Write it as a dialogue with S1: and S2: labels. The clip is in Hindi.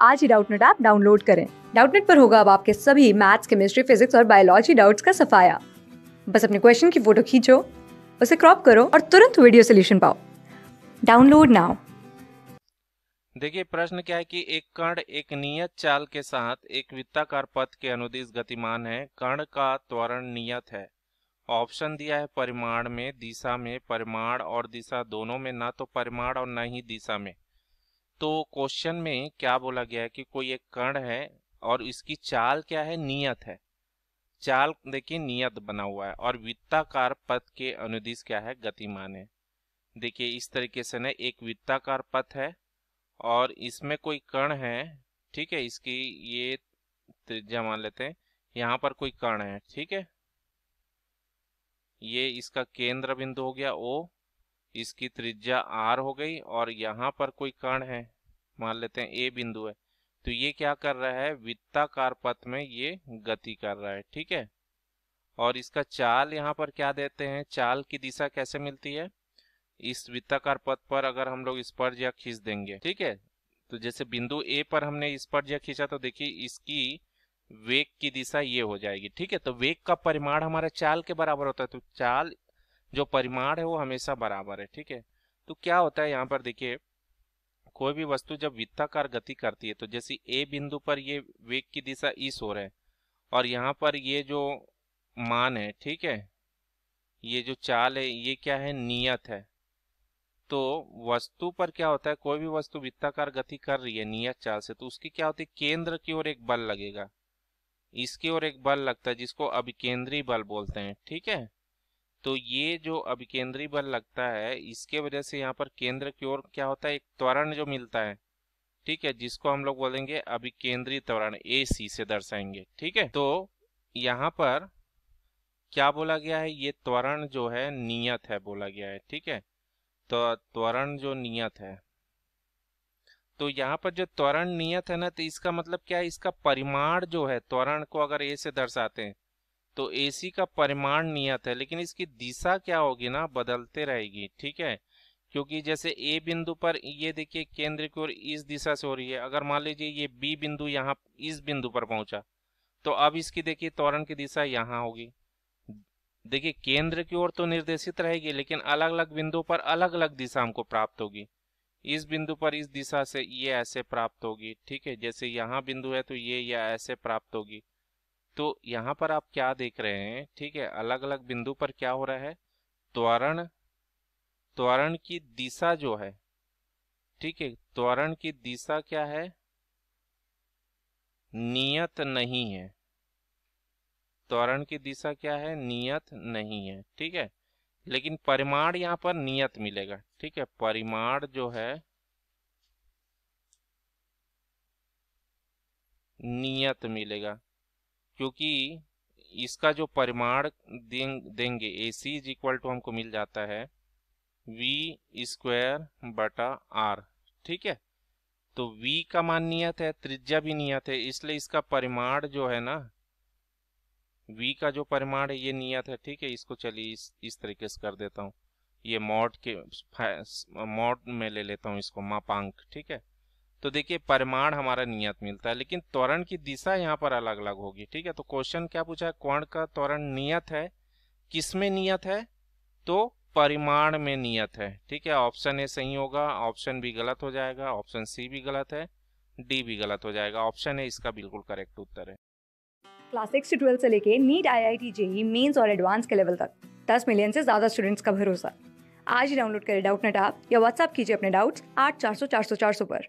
S1: आज ही डाउटनेट ऐप डाउनलोड करें। डाउटनेट पर होगा अब आपके सभी मैथ्स, केमिस्ट्री, फिजिक्स और बायोलॉजी डाउट्स का सफाया। बस अपने क्वेश्चन की फोटो खींचो, उसे क्रॉप करो और तुरंत वीडियो सोल्यूशन पाओ। Download now.
S2: देखिए प्रश्न क्या है कि एक कण एक नियत चाल के साथ एक वृत्ताकार पथ के अनुदिश गतिमान है। कण का त्वरण नियत है। ऑप्शन दिया है परिमाण में, दिशा में। परिमाण और दिशा दोनों में, ना तो परिमाण और ना ही दिशा में। तो क्वेश्चन में क्या बोला गया है कि कोई एक कण है और इसकी चाल क्या है, नियत है। चाल देखिए नियत बना हुआ है और वृत्ताकार पथ के अनुदिश क्या है, गतिमान है। देखिए इस तरीके से ना एक वृत्ताकार पथ है और इसमें कोई कण है, ठीक है। इसकी ये त्रिज्या मान लेते हैं, यहाँ पर कोई कण है, ठीक है। ये इसका केंद्र बिंदु हो गया O, इसकी त्रिज्या R हो गई और यहाँ पर कोई कण है, मान लेते हैं A बिंदु है। तो ये क्या कर रहा है, वृत्ताकार पथ में ये गति कर रहा है, ठीक है। और इसका चाल यहाँ पर क्या देते हैं, चाल की दिशा कैसे मिलती है, इस वृत्ताकार पथ पर अगर हम लोग स्पर्शरेखा खींच देंगे, ठीक है। तो जैसे बिंदु ए पर हमने स्पर्शरेखा खींचा तो देखिए इसकी वेग की दिशा ये हो जाएगी, ठीक है। तो वेग का परिमाण हमारा चाल के बराबर होता है, तो चाल जो परिमाण है वो हमेशा बराबर है, ठीक है। तो क्या होता है यहाँ पर देखिए, कोई भी वस्तु जब वृत्ताकार गति करती है तो जैसे ए बिंदु पर ये वेग की दिशा इस हो रहा है और यहाँ पर ये जो मान है, ठीक है, ये जो चाल है ये क्या है, नियत है। तो वस्तु पर क्या होता है, कोई भी वस्तु वृत्ताकार गति कर रही है नियत चाल से, तो उसकी क्या होती है, केंद्र की ओर एक बल लगेगा, इसकी ओर एक बल लगता है जिसको अभिकेंद्री बल बोलते हैं, ठीक है। तो ये जो अभिकेंद्री बल लगता है इसके वजह से यहाँ पर केंद्र की ओर क्या होता है, एक त्वरण जो मिलता है, ठीक है, जिसको हम लोग बोलेंगे अभिकेंद्री त्वरण, AC से दर्शाएंगे, ठीक है। तो यहाँ पर क्या बोला गया है, ये त्वरण जो है नियत है बोला गया है, ठीक है। तो त्वरण जो नियत है, तो यहाँ पर जो त्वरण नियत है ना, तो इसका मतलब क्या है, इसका परिमाण जो है, त्वरण को अगर A से दर्शाते हैं तो AC का परिमाण नियत है, लेकिन इसकी दिशा क्या होगी ना, बदलते रहेगी, ठीक है। क्योंकि जैसे A बिंदु पर ये देखिए केंद्र की ओर इस दिशा से हो रही है, अगर मान लीजिए ये B बिंदु यहाँ इस बिंदु पर पहुंचा तो अब इसकी देखिए त्वरण की दिशा यहाँ होगी। देखिए केंद्र की ओर तो निर्देशित रहेगी लेकिन अलग अलग बिंदु पर अलग अलग दिशा हमको प्राप्त होगी। इस बिंदु पर इस दिशा से ये ऐसे प्राप्त होगी, ठीक है। जैसे यहाँ बिंदु है तो ये या ऐसे प्राप्त होगी। तो यहाँ पर आप क्या देख रहे हैं, ठीक है, अलग अलग बिंदु पर क्या हो रहा है, त्वरण त्वरण की दिशा जो है, ठीक है, त्वरण की दिशा क्या है, नियत नहीं है। त्वरण की दिशा क्या है, नियत नहीं है, ठीक है। लेकिन परिमाण यहाँ पर नियत मिलेगा, ठीक है। परिमाण जो है नियत मिलेगा, क्योंकि इसका जो परिमाण देंगे AC इज इक्वल टू हमको मिल जाता है V² बटा R, ठीक है। तो V का मान नियत है, त्रिज्या भी नियत है, इसलिए इसका परिमाण जो है ना, V का जो परिमाण है ये नियत है, ठीक है। इसको चलिए इस तरीके से कर देता हूँ, ये मॉड में ले लेता हूँ इसको, मापांक, ठीक है। तो देखिए परिमाण हमारा नियत मिलता है लेकिन त्वरण की दिशा यहाँ पर अलग अलग होगी, ठीक है। तो क्वेश्चन क्या पूछा है, कण का त्वरण नियत है, किस में नियत है, तो परिमाण में नियत है, ठीक है। ऑप्शन ए सही होगा, ऑप्शन बी गलत हो जाएगा, ऑप्शन सी भी गलत है, डी भी गलत हो जाएगा। ऑप्शन ए इसका बिल्कुल करेक्ट उत्तर है।
S1: क्लास 6 से 12 से लेके नीट, IIT, JEE मेंस और एडवांस के लेवल तक 10 मिलियन से ज्यादा स्टूडेंट्स का भरोसा। आज ही डाउनलोड करें डाउटनेट ऐप या व्हाट्सएप कीजिए अपने डाउट्स 8400 400 400 पर।